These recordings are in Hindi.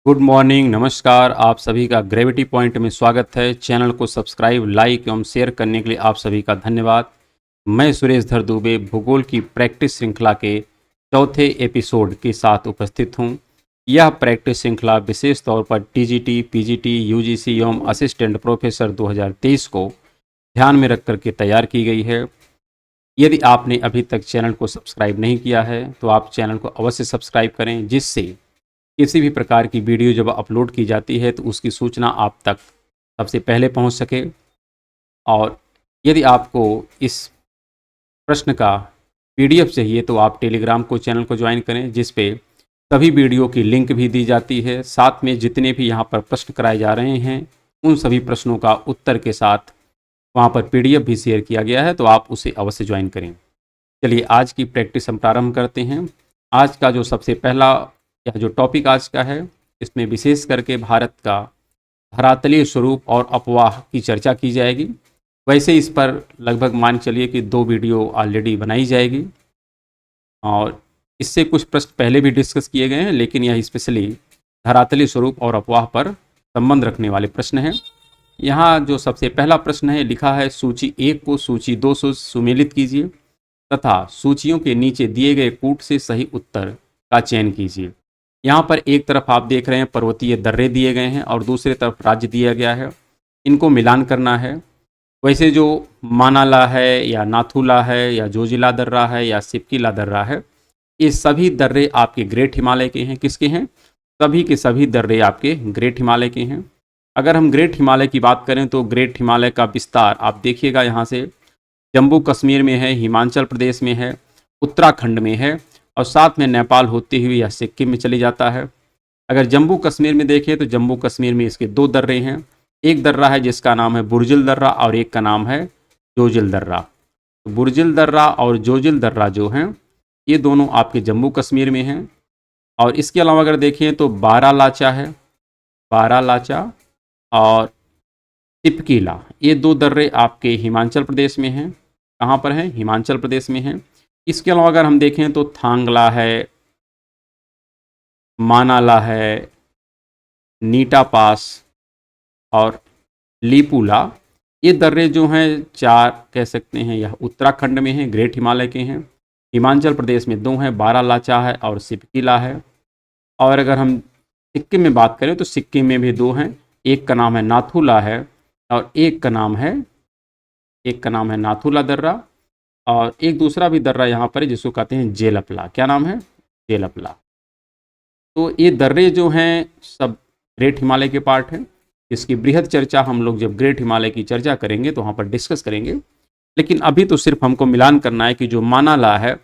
गुड मॉर्निंग, नमस्कार। आप सभी का ग्रेविटी पॉइंट में स्वागत है। चैनल को सब्सक्राइब, लाइक एवं शेयर करने के लिए आप सभी का धन्यवाद। मैं सुरेश धर दुबे भूगोल की प्रैक्टिस श्रृंखला के चौथे एपिसोड के साथ उपस्थित हूं। यह प्रैक्टिस श्रृंखला विशेष तौर पर टीजीटी, पीजीटी, यूजीसी एवं असिस्टेंट प्रोफेसर 2023 को ध्यान में रख करके तैयार की गई है। यदि आपने अभी तक चैनल को सब्सक्राइब नहीं किया है तो आप चैनल को अवश्य सब्सक्राइब करें, जिससे किसी भी प्रकार की वीडियो जब अपलोड की जाती है तो उसकी सूचना आप तक सबसे पहले पहुंच सके। और यदि आपको इस प्रश्न का पीडीएफ चाहिए तो आप टेलीग्राम को चैनल को ज्वाइन करें, जिस पे सभी वीडियो की लिंक भी दी जाती है। साथ में जितने भी यहाँ पर प्रश्न कराए जा रहे हैं उन सभी प्रश्नों का उत्तर के साथ वहाँ पर पीडीएफ भी शेयर किया गया है, तो आप उसे अवश्य ज्वाइन करें। चलिए आज की प्रैक्टिस हम प्रारंभ करते हैं। आज का जो सबसे पहला यह जो टॉपिक आज का है, इसमें विशेष करके भारत का धरातलीय स्वरूप और अपवाह की चर्चा की जाएगी। वैसे इस पर लगभग मान चलिए कि 2 वीडियो ऑलरेडी बनाई जाएगी और इससे कुछ प्रश्न पहले भी डिस्कस किए गए हैं, लेकिन यह स्पेशली धरातलीय स्वरूप और अपवाह पर संबंध रखने वाले प्रश्न हैं। यहाँ जो सबसे पहला प्रश्न है, लिखा है सूची 1 को सूची 2 से सुमेलित कीजिए तथा सूचियों के नीचे दिए गए कूट से सही उत्तर का चयन कीजिए। यहाँ पर एक तरफ आप देख रहे हैं पर्वतीय दर्रे दिए गए हैं और दूसरी तरफ राज्य दिया गया है, इनको मिलान करना है। वैसे जो मानाला है या नाथुला है या जोजिला दर्रा है या सिपकीला दर्रा है, ये सभी दर्रे आपके ग्रेट हिमालय के हैं। किसके हैं? सभी के सभी दर्रे आपके ग्रेट हिमालय के हैं। अगर हम ग्रेट हिमालय की बात करें तो ग्रेट हिमालय का विस्तार आप देखिएगा, यहाँ से जम्मू कश्मीर में है, हिमाचल प्रदेश में है, उत्तराखंड में है और साथ में नेपाल होते हुए यह सिक्किम में चली जाता है। अगर जम्मू कश्मीर में देखें तो जम्मू कश्मीर में इसके 2 दर्रे हैं। एक दर्रा है जिसका नाम है बुर्जिल दर्रा और एक का नाम है जोजिल दर्रा। तो बुर्जिल दर्रा और जोजिल दर्रा जो हैं ये दोनों आपके जम्मू कश्मीर में हैं। और इसके अलावा अगर देखें तो बारालाचा है, बारालाचा और तिपकीला, ये 2 दर्रे आपके हिमाचल प्रदेश में हैं। कहाँ पर हैं? हिमाचल प्रदेश में हैं। इसके अलावा अगर हम देखें तो थांगला है, मानाला है, नीटा पास और लीपुला, ये दर्रे जो हैं 4 कह सकते हैं यह उत्तराखंड में हैं, ग्रेट हिमालय के हैं। हिमाचल प्रदेश में 2 हैं, बारालाचा है और सिपकीला है। और अगर हम सिक्किम में बात करें तो सिक्किम में भी 2 हैं, एक का नाम है नाथुला है और एक का नाम है नाथुला दर्रा। और एक दूसरा भी दर्रा यहाँ पर है जिसको कहते हैं जेलपला। क्या नाम है? जेलपला। तो ये दर्रे जो हैं सब ग्रेट हिमालय के पार्ट हैं। इसकी बृहद चर्चा हम लोग जब ग्रेट हिमालय की चर्चा करेंगे तो वहाँ पर डिस्कस करेंगे, लेकिन अभी तो सिर्फ हमको मिलान करना है कि जो मानाला है,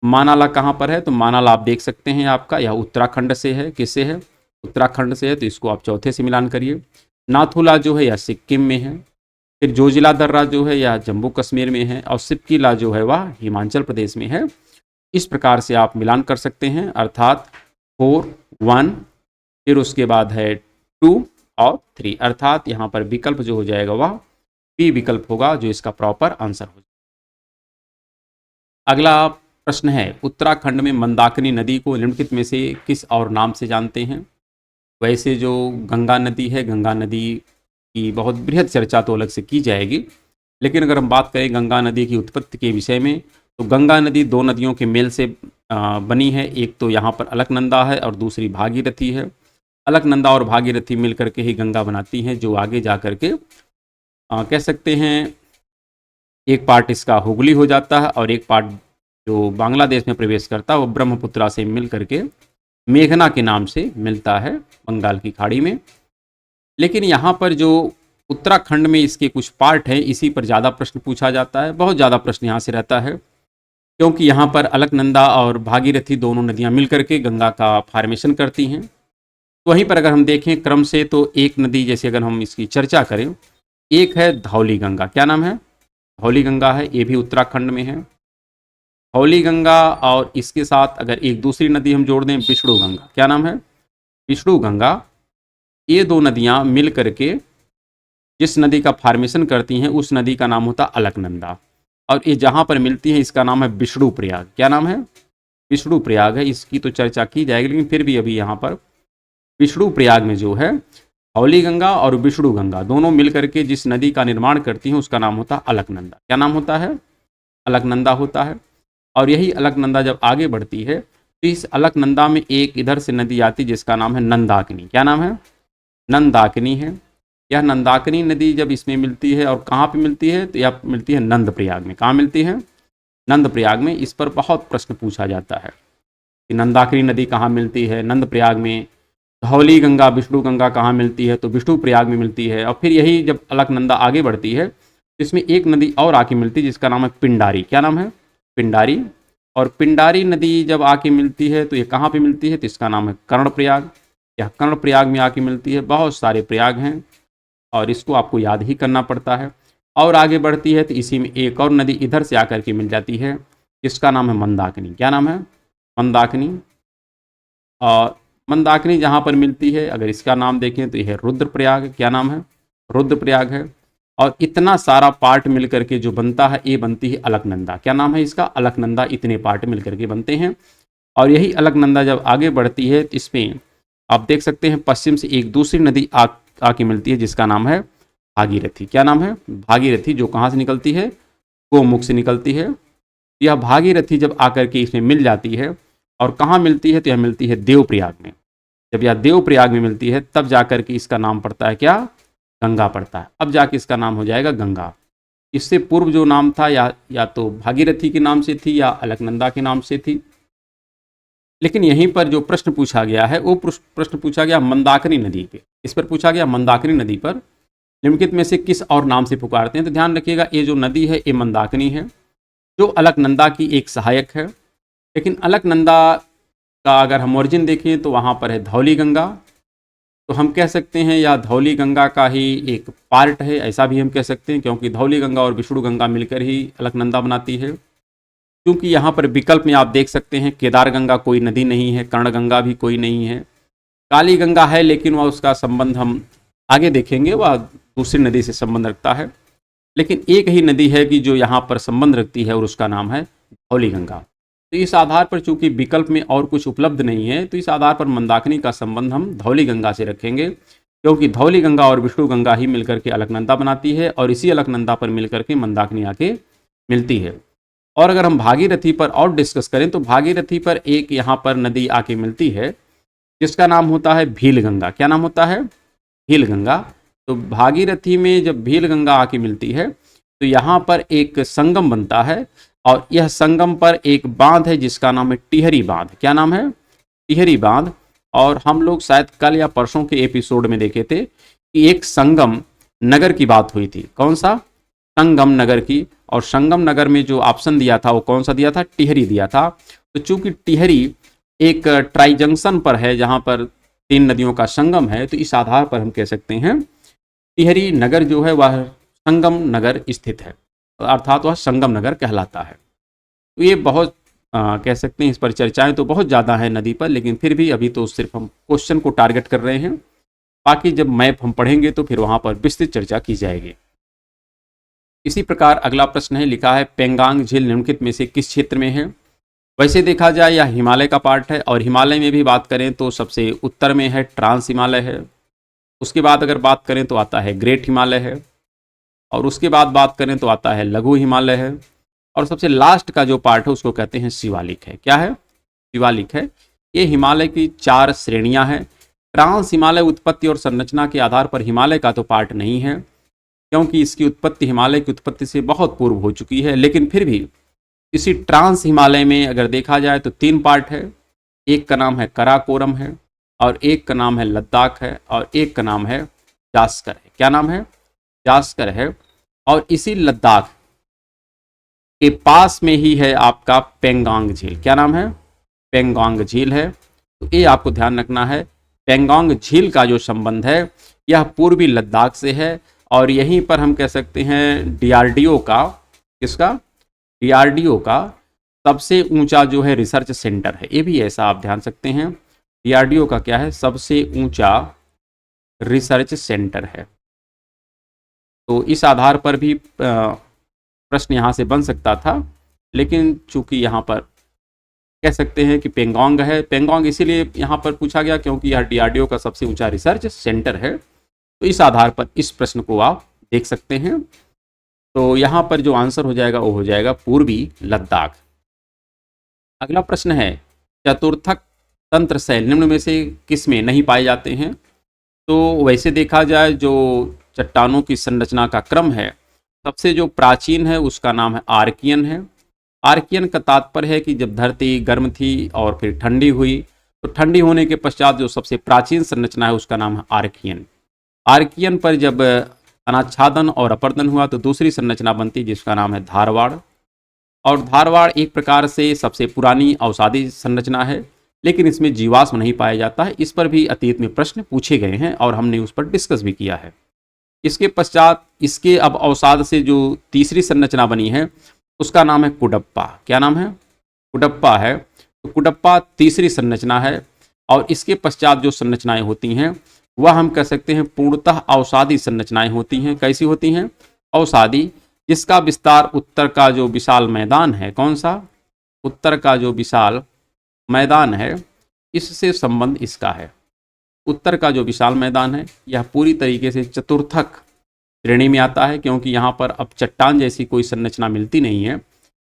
मानाला कहाँ पर है? तो मानाला आप देख सकते हैं आपका यह उत्तराखंड से है। किससे है? उत्तराखंड से है, तो इसको आप चौथे से मिलान करिए। नाथुला जो है यह सिक्किम में है। फिर जोजिला दर्रा जो है यह जम्मू कश्मीर में है और सिपकीला जो है वह हिमाचल प्रदेश में है। इस प्रकार से आप मिलान कर सकते हैं, अर्थात 4, 1, फिर उसके बाद है 2 और 3, अर्थात यहाँ पर विकल्प जो हो जाएगा वह बी विकल्प होगा, जो इसका प्रॉपर आंसर हो जाएगा। अगला प्रश्न है, उत्तराखंड में मंदाकिनी नदी को निम्नलिखित में से किस और नाम से जानते हैं? वैसे जो गंगा नदी है, गंगा नदी की बहुत बृहद चर्चा तो अलग से की जाएगी, लेकिन अगर हम बात करें गंगा नदी की उत्पत्ति के विषय में तो गंगा नदी 2 नदियों के मेल से बनी है। एक तो यहाँ पर अलकनंदा है और दूसरी भागीरथी है। अलकनंदा और भागीरथी मिल करके ही गंगा बनाती हैं, जो आगे जा कर के कह सकते हैं एक पार्ट इसका हुगली हो जाता है और एक पार्ट जो बांग्लादेश में प्रवेश करता है वो ब्रह्मपुत्रा से मिल करके मेघना के नाम से मिलता है बंगाल की खाड़ी में। लेकिन यहाँ पर जो उत्तराखंड में इसके कुछ पार्ट हैं, इसी पर ज़्यादा प्रश्न पूछा जाता है। बहुत ज़्यादा प्रश्न यहाँ से रहता है, क्योंकि यहाँ पर अलकनंदा और भागीरथी दोनों नदियाँ मिल करके गंगा का फॉर्मेशन करती हैं। तो वहीं पर अगर हम देखें क्रम से तो एक नदी, जैसे अगर हम इसकी चर्चा करें, एक है धौली गंगा। क्या नाम है? धौली गंगा है, ये भी उत्तराखंड में है। धौली गंगा और इसके साथ अगर एक दूसरी नदी हम जोड़ दें, विष्णु गंगा। क्या नाम है? विष्णु गंगा। ये 2 नदियाँ मिल करके जिस नदी का फॉर्मेशन करती हैं उस नदी का नाम होता है अलकनंदा, और ये जहाँ पर मिलती है इसका नाम है विष्णु प्रयाग। क्या नाम है? विष्णु प्रयाग है। इसकी तो चर्चा की जाएगी, लेकिन फिर भी अभी यहाँ पर विष्णु प्रयाग में जो है धौली गंगा और विष्णु गंगा दोनों मिलकर के जिस नदी का निर्माण करती हैं उसका नाम होता है अलकनंदा। क्या नाम होता है? अलकनंदा होता है। और यही अलकनंदा जब आगे बढ़ती है तो इस अलकनंदा में एक इधर से नदी आती है जिसका नाम है नंदाकिनी। क्या नाम है? नंदाकिनी है। यह नंदाकिनी नदी जब इसमें मिलती है और कहाँ पे मिलती है? तो यह मिलती है नंद प्रयाग में। कहाँ मिलती है? नंद प्रयाग में। इस पर बहुत प्रश्न पूछा जाता है कि नंदाकिनी नदी कहाँ मिलती है? नंद प्रयाग में। धौली गंगा विष्णु गंगा कहाँ मिलती है? तो विष्णु प्रयाग में मिलती है। और फिर यही जब अलकनंदा आगे बढ़ती है तो इसमें एक नदी और आके मिलती है जिसका नाम है पिंडारी। क्या नाम है? पिंडारी। और पिंडारी नदी जब आके मिलती है तो ये कहाँ पे मिलती है? तो इसका नाम है कर्णप्रयाग। यह कर्णप्रयाग में आके मिलती है। बहुत सारे प्रयाग हैं और इसको आपको याद ही करना पड़ता है। और आगे बढ़ती है तो इसी में एक और नदी इधर से आकर के मिल जाती है जिसका नाम है मंदाकिनी। क्या नाम है? मंदाकिनी। और मंदाकिनी जहाँ पर मिलती है अगर इसका नाम देखें तो यह रुद्रप्रयाग। क्या नाम है? रुद्रप्रयाग है। और इतना सारा पार्ट मिलकर के जो बनता है ये बनती है अलकनंदा। क्या नाम है इसका? अलकनंदा। इतने पार्ट मिलकर के बनते हैं। और यही अलकनंदा जब आगे बढ़ती है तो इसमें आप देख सकते हैं पश्चिम से एक दूसरी नदी आके मिलती है जिसका नाम है भागीरथी। क्या नाम है? भागीरथी। जो कहाँ से निकलती है? गोमुख से निकलती है। यह भागीरथी जब आकर के इसमें मिल जाती है और कहाँ मिलती है? तो यह मिलती है देवप्रयाग में। जब यह देवप्रयाग में मिलती है तब जाकर के इसका नाम पड़ता है क्या? गंगा पड़ता है। अब जाके इसका नाम हो जाएगा गंगा। इससे पूर्व जो नाम था या तो भागीरथी के नाम से थी या अलकनंदा के नाम से थी। लेकिन यहीं पर जो प्रश्न पूछा गया है वो प्रश्न पूछा गया मंदाकिनी नदी पे। इस पर पूछा गया मंदाकिनी नदी पर निम्नलिखित में से किस और नाम से पुकारते हैं? तो ध्यान रखिएगा ये जो नदी है ये मंदाकिनी है जो अलकनंदा की एक सहायक है। लेकिन अलकनंदा का अगर हम ओरिजिन देखें तो वहाँ पर है धौली गंगा। तो हम कह सकते हैं या धौली गंगा का ही एक पार्ट है, ऐसा भी हम कह सकते हैं, क्योंकि धौली गंगा और विष्णु गंगा मिलकर ही अलकनंदा बनाती है। क्योंकि यहाँ पर विकल्प में आप देख सकते हैं केदार गंगा कोई नदी नहीं है, कर्ण गंगा भी कोई नहीं है, काली गंगा है लेकिन वह उसका संबंध हम आगे देखेंगे, वह दूसरी नदी से संबंध रखता है। लेकिन एक ही नदी है कि जो यहाँ पर संबंध रखती है और उसका नाम है धौली गंगा। तो इस आधार पर चूंकि विकल्प में और कुछ उपलब्ध नहीं है तो इस आधार पर मंदाकिनी का संबंध हम धौली गंगा से रखेंगे, क्योंकि धौली गंगा और विष्णु गंगा ही मिलकर के अलकनंदा बनाती है और इसी अलकनंदा पर मिलकर के मंदाकिनी आके मिलती है। और अगर हम भागीरथी पर और डिस्कस करें तो भागीरथी पर एक यहाँ पर नदी आके मिलती है जिसका नाम होता है भील गंगा। क्या नाम होता है? भील गंगा। तो भागीरथी में जब भील गंगा आके मिलती है तो यहाँ पर एक संगम बनता है और यह संगम पर एक बांध है जिसका नाम है टिहरी बांध। क्या नाम है? टिहरी बांध। और हम लोग शायद कल या परसों के एपिसोड में देखे थे कि एक संगम नगर की बात हुई थी। कौन सा? संगम नगर की। और संगम नगर में जो ऑप्शन दिया था वो कौन सा दिया था? टिहरी दिया था। तो चूंकि टिहरी एक ट्राई जंक्शन पर है जहाँ पर तीन नदियों का संगम है तो इस आधार पर हम कह सकते हैं टिहरी नगर जो है वह संगम नगर स्थित है, अर्थात वह संगम नगर कहलाता है। तो ये बहुत कह सकते हैं इस पर चर्चाएं तो बहुत ज़्यादा है नदी पर, लेकिन फिर भी अभी तो सिर्फ हम क्वेश्चन को टारगेट कर रहे हैं। बाकी जब मैप हम पढ़ेंगे तो फिर वहाँ पर विस्तृत चर्चा की जाएगी। इसी प्रकार अगला प्रश्न है, लिखा है पेंगांग झील निम्नलिखित में से किस क्षेत्र में है? वैसे देखा जाए यह हिमालय का पार्ट है और हिमालय में भी बात करें तो सबसे उत्तर में है ट्रांस हिमालय है। उसके बाद अगर बात करें तो आता है ग्रेट हिमालय है और उसके बाद बात करें तो आता है लघु हिमालय है और सबसे लास्ट का जो पार्ट है उसको कहते हैं शिवालिक है। क्या है? शिवालिक है। ये हिमालय की 4 श्रेणियां हैं। ट्रांस हिमालय उत्पत्ति और संरचना के आधार पर हिमालय का तो पार्ट नहीं है क्योंकि इसकी उत्पत्ति हिमालय की उत्पत्ति से बहुत पूर्व हो चुकी है, लेकिन फिर भी इसी ट्रांस हिमालय में अगर देखा जाए तो 3 पार्ट है। एक का नाम है कराकोरम है और एक का नाम है लद्दाख है और एक का नाम है जास्कर है। क्या नाम है? जास्कर है। और इसी लद्दाख के पास में ही है आपका पेंगांग झील। क्या नाम है? पेंगांग झील है। तो ये आपको ध्यान रखना है, पेंगांग झील का जो संबंध है यह पूर्वी लद्दाख से है और यहीं पर हम कह सकते हैं डीआरडीओ का, किसका? डीआरडीओ का सबसे ऊंचा जो है रिसर्च सेंटर है। ये भी ऐसा आप ध्यान सकते हैं, डीआरडीओ का क्या है? सबसे ऊंचा रिसर्च सेंटर है। तो इस आधार पर भी प्रश्न यहाँ से बन सकता था, लेकिन चूंकि यहाँ पर कह सकते हैं कि पेंगोंग है। पेंगोंग इसीलिए यहाँ पर पूछा गया क्योंकि यह डीआरडीओ का सबसे ऊंचा रिसर्च सेंटर है। तो इस आधार पर इस प्रश्न को आप देख सकते हैं। तो यहाँ पर जो आंसर हो जाएगा वो हो जाएगा पूर्वी लद्दाख। अगला प्रश्न है, चतुर्थक तंत्र शैल निम्न में से किस में नहीं पाए जाते हैं? तो वैसे देखा जाए जो चट्टानों की संरचना का क्रम है, सबसे जो प्राचीन है उसका नाम है आर्कियन है। आर्कियन का तात्पर्य है कि जब धरती गर्म थी और फिर ठंडी हुई, तो ठंडी होने के पश्चात जो सबसे प्राचीन संरचना है उसका नाम है आर्कियन। आर्कियन पर जब अनाच्छादन और अपर्दन हुआ तो दूसरी संरचना बनती जिसका नाम है धारवाड़। और धारवाड़ एक प्रकार से सबसे पुरानी औषधि संरचना है, लेकिन इसमें जीवाश्म नहीं पाया जाता है। इस पर भी अतीत में प्रश्न पूछे गए हैं और हमने उस पर डिस्कस भी किया है। इसके पश्चात इसके अब अवसाद से जो तीसरी संरचना बनी है उसका नाम है कुडप्पा। क्या नाम है? कुडप्पा है। तो कुडप्पा तीसरी संरचना है। और इसके पश्चात जो संरचनाएं होती हैं वह हम कह सकते हैं पूर्णतः अवसादी संरचनाएं होती हैं। कैसी होती हैं? अवसादी, जिसका विस्तार उत्तर का जो विशाल मैदान है, कौन सा? उत्तर का जो विशाल मैदान है, इससे संबंध इसका है। उत्तर का जो विशाल मैदान है यह पूरी तरीके से चतुर्थक श्रेणी में आता है, क्योंकि यहाँ पर अब चट्टान जैसी कोई संरचना मिलती नहीं है,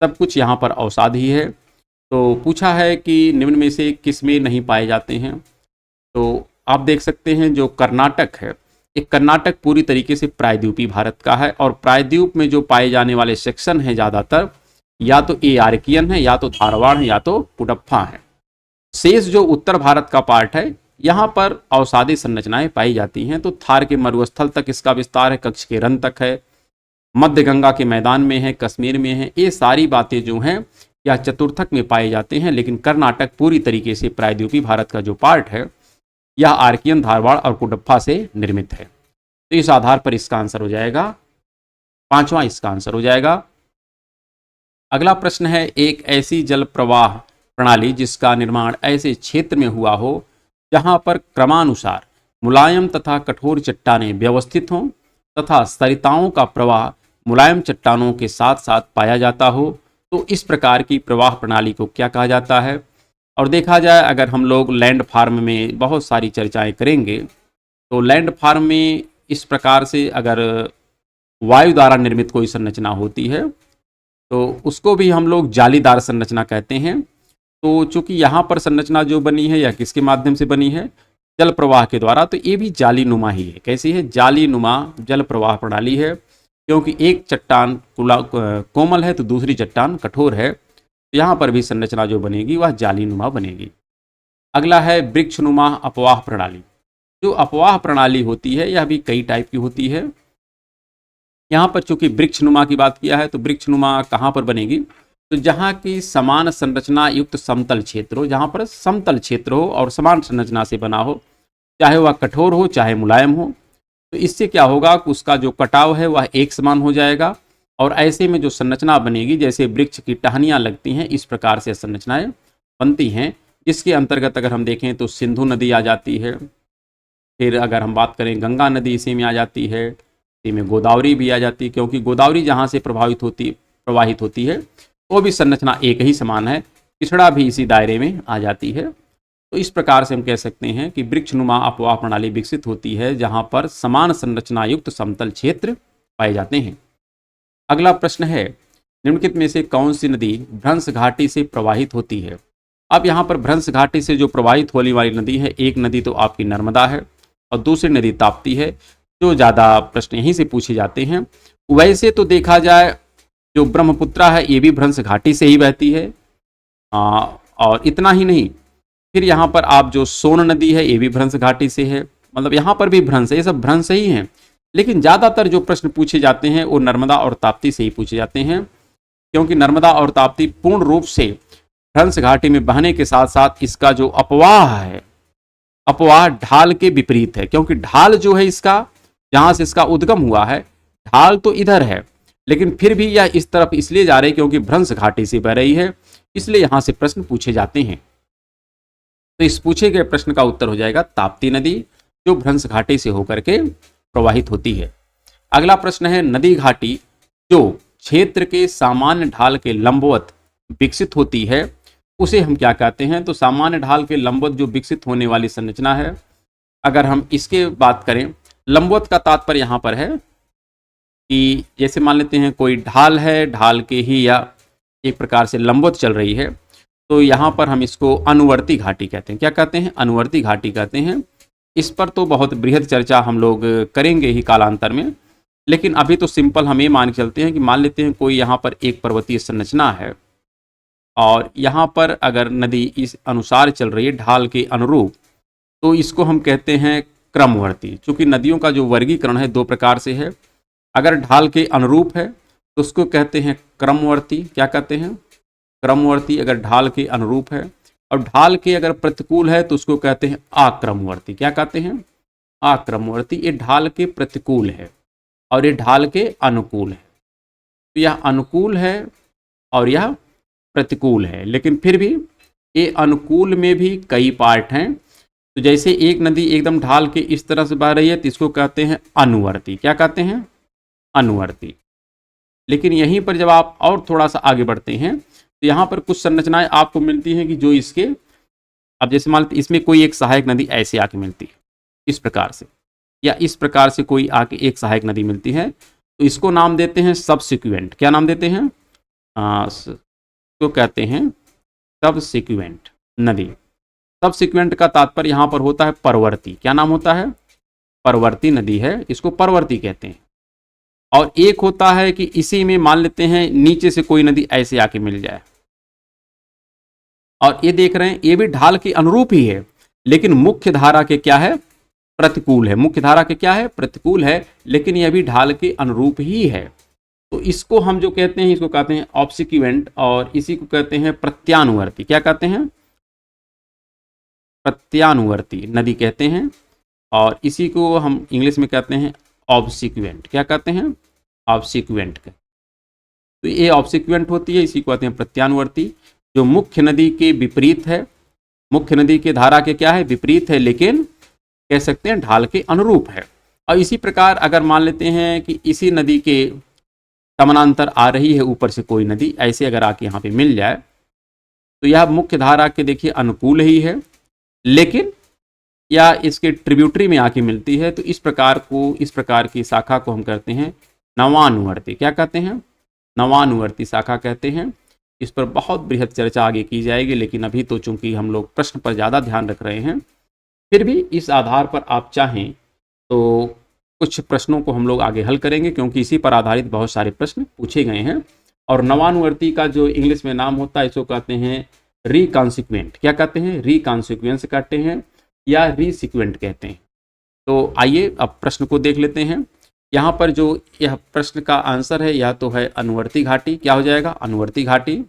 सब कुछ यहाँ पर अवसाद ही है। तो पूछा है कि निम्न में से किस में नहीं पाए जाते हैं। तो आप देख सकते हैं जो कर्नाटक है, एक कर्नाटक पूरी तरीके से प्रायद्वीपीय भारत का है और प्रायद्वीप में जो पाए जाने वाले सेक्शन हैं ज़्यादातर या तो ए आर्कियन है, या तो धारवाड़ है, या तो कुडप्पा है। शेष जो उत्तर भारत का पार्ट है यहाँ पर अवसादी संरचनाएं पाई जाती हैं। तो थार के मरुस्थल तक इसका विस्तार है, कच्छ के रण तक है, मध्य गंगा के मैदान में है, कश्मीर में है। ये सारी बातें जो हैं यह चतुर्थक में पाए जाते हैं, लेकिन कर्नाटक पूरी तरीके से प्रायद्वीपीय भारत का जो पार्ट है यह आर्कियन, धारवाड़ और कुडप्पा से निर्मित है। तो इस आधार पर इसका आंसर हो जाएगा पांचवा, इसका आंसर हो जाएगा। अगला प्रश्न है, एक ऐसी जल प्रवाह प्रणाली जिसका निर्माण ऐसे क्षेत्र में हुआ हो जहां पर क्रमानुसार मुलायम तथा कठोर चट्टानें व्यवस्थित हों तथा सरिताओं का प्रवाह मुलायम चट्टानों के साथ साथ पाया जाता हो, तो इस प्रकार की प्रवाह प्रणाली को क्या कहा जाता है? और देखा जाए अगर हम लोग लैंड फार्म में बहुत सारी चर्चाएं करेंगे, तो लैंड फार्म में इस प्रकार से अगर वायु द्वारा निर्मित कोई संरचना होती है तो उसको भी हम लोग जालीदार संरचना कहते हैं। तो चूंकि यहाँ पर संरचना जो बनी है यह किसके माध्यम से बनी है? जल प्रवाह के द्वारा। तो ये भी जाली नुमा ही है। कैसी है? जाली नुमा जल प्रवाह प्रणाली है, क्योंकि एक चट्टान कोमल है तो दूसरी चट्टान कठोर है। तो यहाँ पर भी संरचना जो बनेगी वह जाली नुमा बनेगी। अगला है वृक्षनुमा अपवाह प्रणाली। जो अपवाह प्रणाली होती है यह भी कई टाइप की होती है। यहाँ पर चूंकि वृक्षनुमा की बात किया है तो वृक्षनुमा कहाँ पर बनेगी? तो जहाँ की समान संरचना युक्त समतल क्षेत्र हो, जहाँ पर समतल क्षेत्र हो और समान संरचना से बना हो, चाहे वह कठोर हो चाहे मुलायम हो। तो इससे क्या होगा कि उसका जो कटाव है वह एक समान हो जाएगा और ऐसे में जो संरचना बनेगी, जैसे वृक्ष की टहनियाँ लगती हैं, इस प्रकार से संरचनाएं बनती हैं। इसके अंतर्गत अगर हम देखें तो सिंधु नदी आ जाती है, फिर अगर हम बात करें गंगा नदी इसी में आ जाती है, इसी में गोदावरी भी आ जाती है, क्योंकि गोदावरी जहाँ से प्रवाहित होती है वो भी संरचना एक ही समान है, पिछड़ा भी इसी दायरे में आ जाती है। तो इस प्रकार से हम कह सकते हैं कि वृक्षनुमा अपवाह प्रणाली विकसित होती है जहां पर समान संरचना युक्त समतल क्षेत्र पाए जाते हैं। अगला प्रश्न है, निम्नलिखित में से कौन सी नदी भ्रंश घाटी से प्रवाहित होती है? अब यहाँ पर भ्रंश घाटी से जो प्रवाहित होने वाली नदी है, एक नदी तो आपकी नर्मदा है और दूसरी नदी ताप्ती है, जो ज़्यादा प्रश्न यहीं से पूछे जाते हैं। वैसे तो देखा जाए जो ब्रह्मपुत्रा है ये भी भ्रंश घाटी से ही बहती है, और इतना ही नहीं, फिर यहाँ पर आप जो सोन नदी है ये भी भ्रंश घाटी से है। मतलब यहाँ पर भी भ्रंश है, ये सब भ्रंश ही हैं, लेकिन ज़्यादातर जो प्रश्न पूछे जाते हैं वो नर्मदा और ताप्ती से ही पूछे जाते हैं, क्योंकि नर्मदा और ताप्ती पूर्ण रूप से भ्रंश घाटी में बहने के साथ साथ इसका जो अपवाह है, अपवाह ढाल के विपरीत है। क्योंकि ढाल जो है इसका, जहाँ से इसका उद्गम हुआ है, ढाल तो इधर है, लेकिन फिर भी यह इस तरफ इसलिए जा रही है क्योंकि भ्रंश घाटी से बह रही है, इसलिए यहाँ से प्रश्न पूछे जाते हैं। तो इस पूछे गए प्रश्न का उत्तर हो जाएगा ताप्ती नदी, जो भ्रंश घाटी से होकर के प्रवाहित होती है। अगला प्रश्न है, नदी घाटी जो क्षेत्र के सामान्य ढाल के लंबवत विकसित होती है उसे हम क्या कहते हैं? तो सामान्य ढाल के लंबवत जो विकसित होने वाली संरचना है, अगर हम इसके बात करें, लंबवत का तात्पर्य यहाँ पर है कि जैसे मान लेते हैं कोई ढाल है, ढाल के ही या एक प्रकार से लंबवत चल रही है, तो यहाँ पर हम इसको अनुवर्ती घाटी कहते हैं। क्या कहते हैं? अनुवर्ती घाटी कहते हैं। इस पर तो बहुत बृहद चर्चा हम लोग करेंगे ही कालांतर में, लेकिन अभी तो सिंपल हम ये मान के चलते हैं कि मान लेते हैं कोई यहाँ पर एक पर्वतीय संरचना है और यहाँ पर अगर नदी इस अनुसार चल रही है ढाल के अनुरूप, तो इसको हम कहते हैं क्रमवर्ती। चूंकि नदियों का जो वर्गीकरण है दो प्रकार से है, अगर ढाल के अनुरूप है तो उसको कहते हैं क्रमवर्ती। क्या कहते हैं? क्रमवर्ती अगर ढाल के अनुरूप है, और ढाल के अगर प्रतिकूल है तो उसको कहते हैं आक्रमवर्ती। क्या कहते हैं? आक्रमवर्ती। ये ढाल के प्रतिकूल है और ये ढाल के अनुकूल है। तो यह अनुकूल है और यह प्रतिकूल है, लेकिन फिर भी ये अनुकूल में भी कई पार्ट हैं। तो जैसे एक नदी एकदम ढाल के इस तरह से बह रही है तो इसको कहते हैं अनुवर्ती। क्या कहते हैं? अनुवर्ती। लेकिन यहीं पर जब आप और थोड़ा सा आगे बढ़ते हैं तो यहाँ पर कुछ संरचनाएं आपको मिलती हैं कि जो इसके, अब जैसे मान लीजिए इसमें कोई एक सहायक नदी ऐसे आके मिलती है इस प्रकार से, या इस प्रकार से कोई आके एक सहायक नदी मिलती है, तो इसको नाम देते हैं सबसिक्वेंट। क्या नाम देते हैं? तो कहते हैं सबसिक्वेंट नदी। सबसिक्वेंट का तात्पर्य यहाँ पर होता है परवर्ती। क्या नाम होता है? परवर्ती नदी है, इसको परवर्ती कहते हैं। और एक होता है कि इसी में मान लेते हैं नीचे से कोई नदी ऐसे आके मिल जाए, और ये देख रहे हैं ये भी ढाल के अनुरूप ही है, लेकिन मुख्य धारा के क्या है? प्रतिकूल है। मुख्य धारा के क्या है? प्रतिकूल है, लेकिन यह भी ढाल के अनुरूप ही है। तो इसको हम जो कहते हैं, इसको कहते हैं ऑब्सिक्वेंट, और इसी को कहते हैं प्रत्यानुवर्ती। क्या कहते हैं? प्रत्यानुवर्ती नदी कहते हैं, और इसी को हम इंग्लिश में कहते हैं ऑब्सिक्वेंट। क्या कहते हैं? ऑब्सिक्वेंट। तो ये ऑब्सिक्वेंट होती है, इसी को कहते हैं प्रत्यानुवर्ती, जो मुख्य नदी के विपरीत है। मुख्य नदी के धारा के क्या है? विपरीत है, लेकिन कह सकते हैं ढाल के अनुरूप है। और इसी प्रकार अगर मान लेते हैं कि इसी नदी के समानांतर आ रही है ऊपर से कोई नदी, ऐसे अगर आके यहाँ पे मिल जाए, तो यह मुख्य धारा के देखिए अनुकूल ही है, लेकिन या इसके ट्रिब्यूटरी में आके मिलती है, तो इस प्रकार की शाखा को हम कहते हैं नवानुवर्ती। क्या कहते हैं? नवानुवर्ती शाखा कहते हैं। इस पर बहुत बृहद चर्चा आगे की जाएगी, लेकिन अभी तो चूंकि हम लोग प्रश्न पर ज़्यादा ध्यान रख रहे हैं, फिर भी इस आधार पर आप चाहें तो कुछ प्रश्नों को हम लोग आगे हल करेंगे, क्योंकि इसी पर आधारित बहुत सारे प्रश्न पूछे गए हैं। और नवानुवर्ती का जो इंग्लिश में नाम होता है, इसको कहते हैं रिकॉन्सिक्वेंट। क्या कहते हैं? रिकॉन्सिक्वेंस कहते हैं या रिसिक्वेंट कहते हैं। तो आइए अब प्रश्न को देख लेते हैं। यहाँ पर जो यह प्रश्न का आंसर है, यह तो है अनुवर्ती घाटी। क्या हो जाएगा? अनुवर्ती घाटी।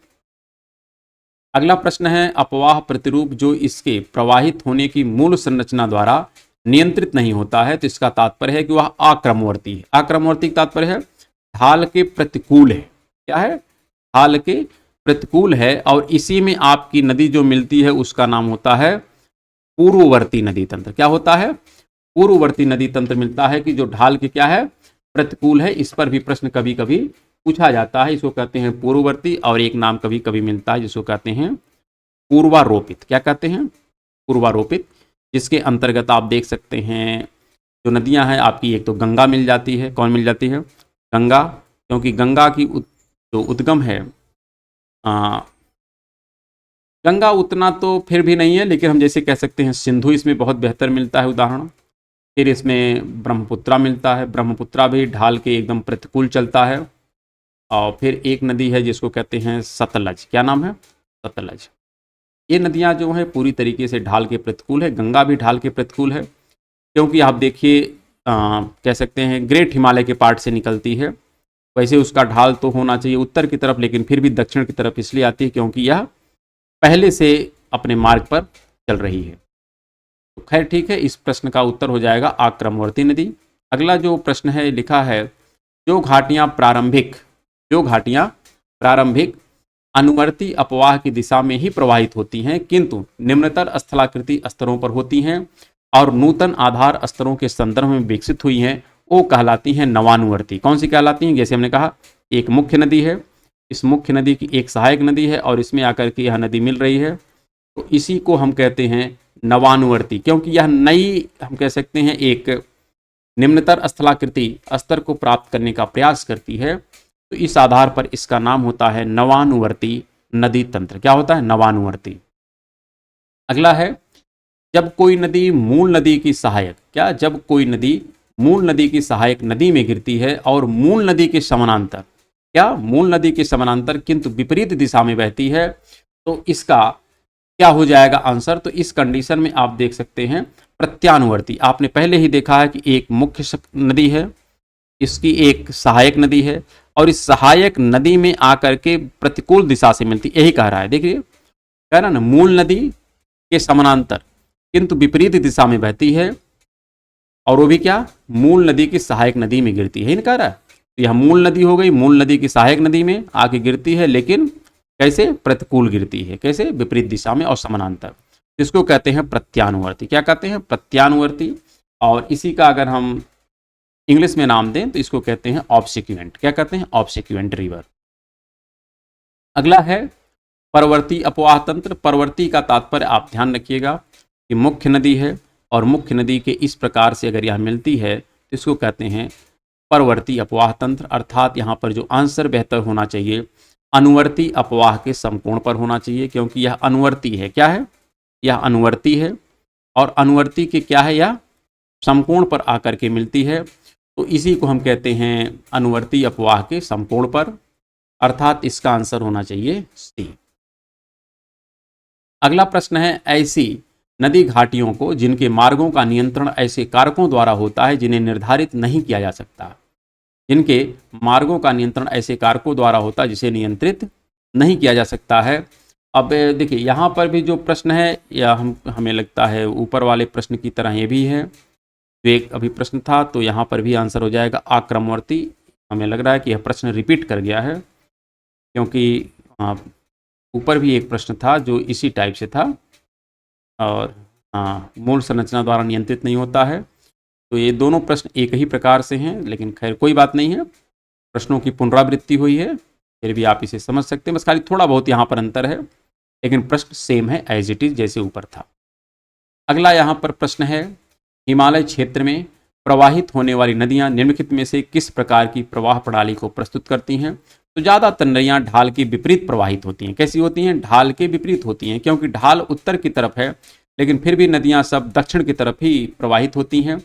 अगला प्रश्न है, अपवाह प्रतिरूप जो इसके प्रवाहित होने की मूल संरचना द्वारा नियंत्रित नहीं होता है, तो इसका तात्पर्य है कि वह आक्रमवर्ती है। आक्रमवर्ती का तात्पर्य है ढाल के प्रतिकूल है। क्या है? ढाल के प्रतिकूल है, और इसी में आपकी नदी जो मिलती है उसका नाम होता है पूर्ववर्ती नदी तंत्र। क्या होता है? पूर्ववर्ती नदी तंत्र मिलता है, कि जो ढाल के क्या है? प्रतिकूल है। इस पर भी प्रश्न कभी कभी पूछा जाता है, इसको कहते हैं पूर्ववर्ती। और एक नाम कभी कभी मिलता है जिसको कहते हैं पूर्वारोपित। क्या कहते हैं? पूर्वारोपित, जिसके अंतर्गत आप देख सकते हैं जो नदियां हैं आपकी, एक तो गंगा मिल जाती है। कौन मिल जाती है? गंगा, क्योंकि गंगा की जो उद्गम है, गंगा उतना तो फिर भी नहीं है, लेकिन हम जैसे कह सकते हैं सिंधु इसमें बहुत बेहतर मिलता है उदाहरण। फिर इसमें ब्रह्मपुत्रा मिलता है, ब्रह्मपुत्रा भी ढाल के एकदम प्रतिकूल चलता है। और फिर एक नदी है जिसको कहते हैं सतलज। क्या नाम है? सतलज। ये नदियाँ जो हैं पूरी तरीके से ढाल के प्रतिकूल है। गंगा भी ढाल के प्रतिकूल है, क्योंकि आप देखिए कह सकते हैं ग्रेट हिमालय के पार्ट से निकलती है। वैसे उसका ढाल तो होना चाहिए उत्तर की तरफ, लेकिन फिर भी दक्षिण की तरफ इसलिए आती है क्योंकि यह पहले से अपने मार्ग पर चल रही है। तो खैर ठीक है, इस प्रश्न का उत्तर हो जाएगा आक्रमवर्ती नदी। अगला जो प्रश्न है लिखा है, जो घाटियाँ प्रारंभिक अनुवर्ती अपवाह की दिशा में ही प्रवाहित होती हैं, किंतु निम्नतर स्थलाकृति स्तरों पर होती हैं और नूतन आधार स्तरों के संदर्भ में विकसित हुई हैं, वो कहलाती हैं नवानुवर्ती। कौन सी कहलाती हैं? जैसे हमने कहा एक मुख्य नदी है, इस मुख्य नदी की एक सहायक नदी है और इसमें आकर के यह नदी मिल रही है, तो इसी को हम कहते हैं नवानुवर्ती, क्योंकि यह नई हम कह सकते हैं एक निम्नतर स्थलाकृति स्तर को प्राप्त करने का प्रयास करती है, तो इस आधार पर इसका नाम होता है नवानुवर्ती नदी तंत्र। क्या होता है? नवानुवर्ती। अगला है, जब कोई नदी मूल नदी की सहायक, क्या जब कोई नदी मूल नदी की सहायक नदी में गिरती है और मूल नदी के समानांतर, क्या मूल नदी के समानांतर किंतु विपरीत दिशा में बहती है, तो इसका क्या हो जाएगा आंसर? तो इस कंडीशन में आप देख सकते हैं प्रत्यानुवर्ती। आपने पहले ही देखा है कि एक मुख्य नदी है, इसकी एक सहायक नदी है और इस सहायक नदी में आकर के प्रतिकूल दिशा से मिलती, यही कह रहा है। देखिए कह रहा ना, मूल नदी के समानांतर किंतु विपरीत दिशा में बहती है, और वो भी क्या? मूल नदी की सहायक नदी में गिरती है, कह रहा है। तो यह मूल नदी हो गई, मूल नदी की सहायक नदी में आके गिरती है, लेकिन कैसे? प्रतिकूल गिरती है। कैसे? विपरीत दिशा में और समानांतर। इसको कहते हैं प्रत्यानुवर्ती। क्या कहते हैं? प्रत्यानुवर्ती। और इसी का अगर हम इंग्लिश में नाम दें तो इसको कहते हैं ऑब्सिक्वेंट। क्या कहते हैं? Obsequent river. अगला है परवर्ती अपवाह तंत्र। परवर्ती का तात्पर्य आप ध्यान रखिएगा कि मुख्य नदी है और मुख्य नदी के इस प्रकार से अगर यह मिलती है तो इसको कहते हैं परवर्ती अपवाह तंत्र। अर्थात यहाँ पर जो आंसर बेहतर होना चाहिए अनुवर्ती अपवाह के समकोण पर होना चाहिए, क्योंकि यह अनुवर्ती है। क्या है? यह अनुवर्ती है और अनुवर्ती के क्या है? यह समकोण पर आकर के मिलती है, तो इसी को हम कहते हैं अनुवर्ती अपवाह के समकोण पर। अर्थात इसका आंसर होना चाहिए सी। अगला प्रश्न है, ऐसी नदी घाटियों को जिनके मार्गों का नियंत्रण ऐसे कारकों द्वारा होता है जिन्हें निर्धारित नहीं किया जा सकता। जिनके मार्गों का नियंत्रण ऐसे कारकों द्वारा होता है जिसे नियंत्रित नहीं किया जा सकता है। अब देखिए यहाँ पर भी जो प्रश्न है या हमें लगता है ऊपर वाले प्रश्न की तरह ये भी है, जो एक अभी प्रश्न था, तो यहाँ पर भी आंसर हो जाएगा आक्रमवर्ती। हमें लग रहा है कि यह प्रश्न रिपीट कर गया है, क्योंकि ऊपर भी एक प्रश्न था जो इसी टाइप से था, और मूल संरचना द्वारा नियंत्रित नहीं होता है। तो ये दोनों प्रश्न एक ही प्रकार से हैं, लेकिन खैर कोई बात नहीं है, प्रश्नों की पुनरावृत्ति हुई है, फिर भी आप इसे समझ सकते हैं। बस खाली थोड़ा बहुत यहाँ पर अंतर है, लेकिन प्रश्न सेम है, एज इट इज जैसे ऊपर था। अगला यहाँ पर प्रश्न है, हिमालय क्षेत्र में प्रवाहित होने वाली नदियाँ निम्नलिखित में से किस प्रकार की प्रवाह प्रणाली को प्रस्तुत करती हैं? तो ज़्यादातर नदियाँ ढाल के विपरीत प्रवाहित होती हैं। कैसी होती हैं? ढाल के विपरीत होती हैं, क्योंकि ढाल उत्तर की तरफ है, लेकिन फिर भी नदियाँ सब दक्षिण की तरफ ही प्रवाहित होती हैं।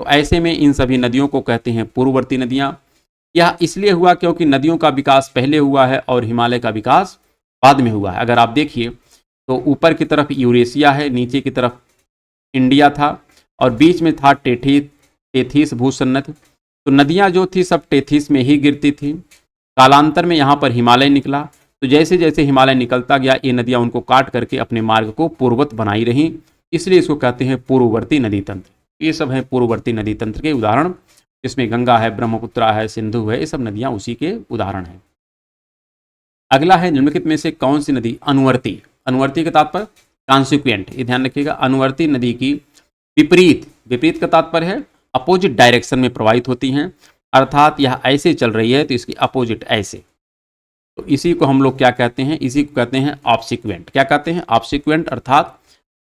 तो ऐसे में इन सभी नदियों को कहते हैं पूर्ववर्ती नदियाँ। यह इसलिए हुआ क्योंकि नदियों का विकास पहले हुआ है और हिमालय का विकास बाद में हुआ है। अगर आप देखिए तो ऊपर की तरफ यूरेशिया है, नीचे की तरफ इंडिया था, और बीच में था टेथिस भूसन्नत। तो नदियाँ जो थी सब टेथिस में ही गिरती थी। कालांतर में यहाँ पर हिमालय निकला, तो जैसे जैसे हिमालय निकलता गया ये नदियाँ उनको काट करके अपने मार्ग को पूर्ववत बनाई रहीं, इसलिए इसको कहते हैं पूर्ववर्ती नदी तंत्र। ये सब हैं पूर्ववर्ती नदी तंत्र के उदाहरण, जिसमें गंगा है, ब्रह्मपुत्रा है, सिंधु है, ये सब नदियाँ उसी के उदाहरण हैं। अगला है, निम्नलिखित में से कौन सी नदी अनुवर्ती, अनुवर्ती का तात्पर्य कॉन्सिक्वेंट, ये ध्यान रखिएगा, अनुवर्ती नदी की विपरीत, विपरीत का तात्पर्य है अपोजिट डायरेक्शन में प्रवाहित होती हैं। अर्थात यह ऐसे चल रही है तो इसकी अपोजिट ऐसे, तो इसी को हम लोग क्या कहते हैं? इसी को कहते हैं ऑब्सिक्वेंट। क्या कहते हैं? ऑब्सिक्वेंट, अर्थात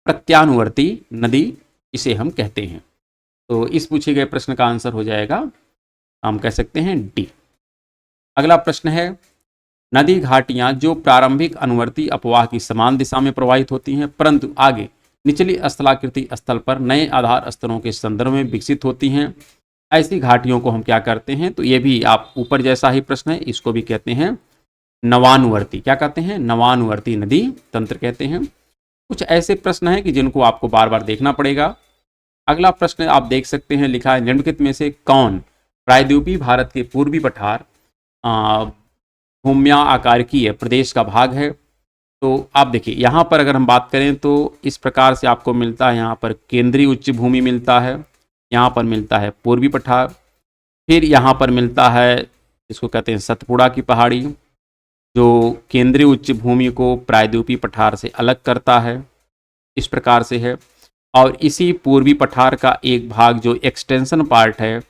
प्रत्यानुवर्ती नदी इसे हम कहते हैं। तो इस पूछे गए प्रश्न का आंसर हो जाएगा, हम कह सकते हैं डी। अगला प्रश्न है, नदी घाटियां जो प्रारंभिक अनुवर्ती अपवाह की समान दिशा में प्रवाहित होती हैं, परंतु आगे निचली स्थलाकृति स्थल पर नए आधार स्तरों के संदर्भ में विकसित होती हैं, ऐसी घाटियों को हम क्या करते हैं? तो ये भी आप ऊपर जैसा ही प्रश्न है, इसको भी कहते हैं नवानुवर्ती। क्या कहते हैं? नवानुवर्ती नदी तंत्र कहते हैं। कुछ ऐसे प्रश्न हैं कि जिनको आपको बार बार देखना पड़ेगा। अगला प्रश्न आप देख सकते हैं, लिखा है, निम्नलिखित में से कौन प्रायद्वीपीय भारत के पूर्वी पठार भूम्या आकारकीय प्रदेश का भाग है? तो आप देखिए यहाँ पर अगर हम बात करें तो इस प्रकार से आपको मिलता है, यहाँ पर केंद्रीय उच्च भूमि मिलता है, यहाँ पर मिलता है पूर्वी पठार, फिर यहाँ पर मिलता है इसको कहते हैं सतपुड़ा की पहाड़ी, जो केंद्रीय उच्च भूमि को प्रायद्वीपीय पठार से अलग करता है, इस प्रकार से है। और इसी पूर्वी पठार का एक भाग जो एक्सटेंशन पार्ट है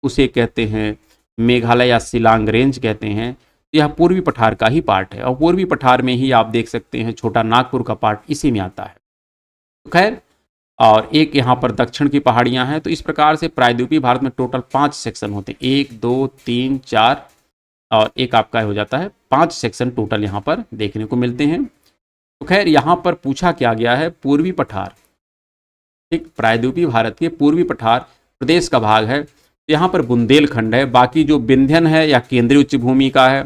उसे कहते हैं मेघालय या शिलांग रेंज कहते हैं। यह पूर्वी पठार का ही पार्ट है और पूर्वी पठार में ही आप देख सकते हैं छोटा नागपुर का पार्ट इसी में आता है। तो खैर, और एक यहाँ पर दक्षिण की पहाड़ियाँ हैं। तो इस प्रकार से प्रायद्वीपीय भारत में टोटल 5 सेक्शन होते हैं, 1 2 3 4 और एक आपका हो जाता है 5 सेक्शन टोटल यहाँ पर देखने को मिलते हैं। तो खैर यहाँ पर पूछा क्या गया है, पूर्वी पठार, ठीक, प्रायद्वीपीय भारत के पूर्वी पठार प्रदेश का भाग है। तो यहाँ पर बुंदेलखंड है, बाकी जो विंध्यन है या केंद्रीय उच्च भूमि का है,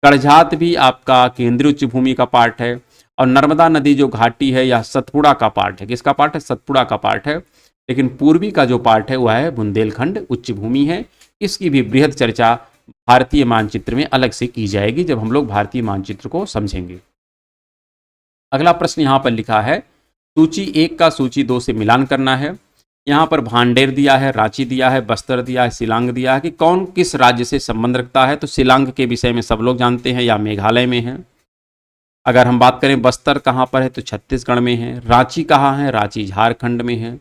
करजात भी आपका केंद्रीय उच्च भूमि का पार्ट है, और नर्मदा नदी जो घाटी है या सतपुड़ा का पार्ट है। किसका पार्ट है? सतपुड़ा का पार्ट है। लेकिन पूर्वी का जो पार्ट है वह है बुंदेलखंड उच्च भूमि है। इसकी भी बृहद चर्चा भारतीय मानचित्र में अलग से की जाएगी जब हम लोग भारतीय मानचित्र को समझेंगे। अगला प्रश्न यहाँ पर लिखा है, सूची 1 का सूची 2 से मिलान करना है। यहाँ पर भांडेर दिया है, रांची दिया है, बस्तर दिया है, शिलांग दिया है कि कौन किस राज्य से संबंध रखता है। तो शिलांग के विषय में सब लोग जानते हैं, या मेघालय में है। अगर हम बात करें बस्तर कहाँ पर है तो छत्तीसगढ़ में है। रांची कहाँ है? रांची झारखंड में है।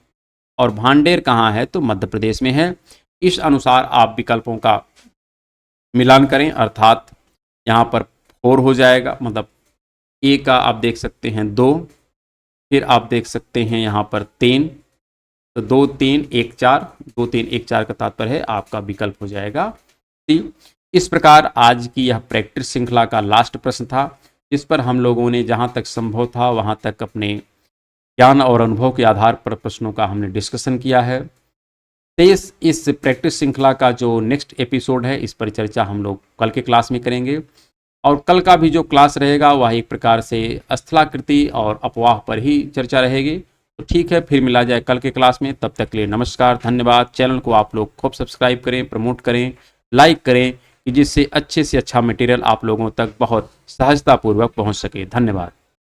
और भांडेर कहाँ है? तो मध्य प्रदेश में है। इस अनुसार आप विकल्पों का मिलान करें, अर्थात यहाँ पर 4 हो जाएगा, मतलब ए का आप देख सकते हैं 2, फिर आप देख सकते हैं यहाँ पर 3, तो 2 3 1 4, 2 3 1 4 का तात्पर्य है आपका विकल्प हो जाएगा सी। इस प्रकार आज की यह प्रैक्टिस श्रृंखला का लास्ट प्रश्न था, इस पर हम लोगों ने जहाँ तक संभव था वहाँ तक अपने ज्ञान और अनुभव के आधार पर प्रश्नों का हमने डिस्कशन किया है। तो इस प्रैक्टिस श्रृंखला का जो नेक्स्ट एपिसोड है इस पर चर्चा हम लोग कल के क्लास में करेंगे, और कल का भी जो क्लास रहेगा वह एक प्रकार से स्थलाकृति और अपवाह पर ही चर्चा रहेगी। तो ठीक है, फिर मिला जाए कल के क्लास में। तब तक के लिए नमस्कार, धन्यवाद। चैनल को आप लोग खूब सब्सक्राइब करें, प्रमोट करें, लाइक करें कि जिससे अच्छे से अच्छा मटेरियल आप लोगों तक बहुत सहजतापूर्वक पहुंच सके। धन्यवाद।